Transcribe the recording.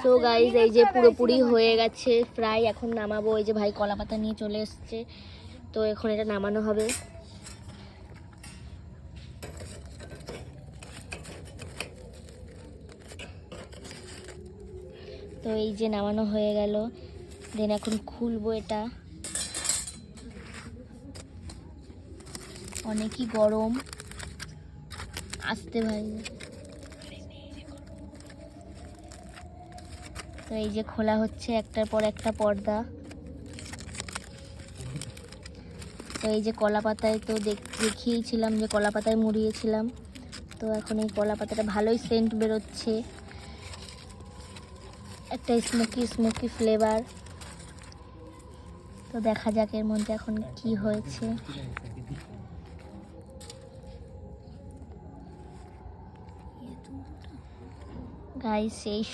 So guys এই যে পুরোপুরি হয়ে গেছে ফ্রাই, এখন নামাবো। এই যে ভাই কলা পাতা নিয়ে চলে এসছে, তো এখন এটা নামানো হবে। তো এই যে নামানো হয়ে গেল, দেন এখন খুলবো এটা। অনেকই গরম, আসতে ভাই। তো এই যে খোলা হচ্ছে একটার পর একটা পর্দা। তো এই যে কলা পাতায় তো দেখিয়েছিলাম যে কলা পাতায় মুড়িয়েছিলাম, তো এখন এই কলা পাতাটা ভালোই সেন্ট বেরোচ্ছে, একটা স্মোকি স্মোকি ফ্লেভার। তো দেখা যাক এর মধ্যে এখন কি হয়েছে। গাইস এই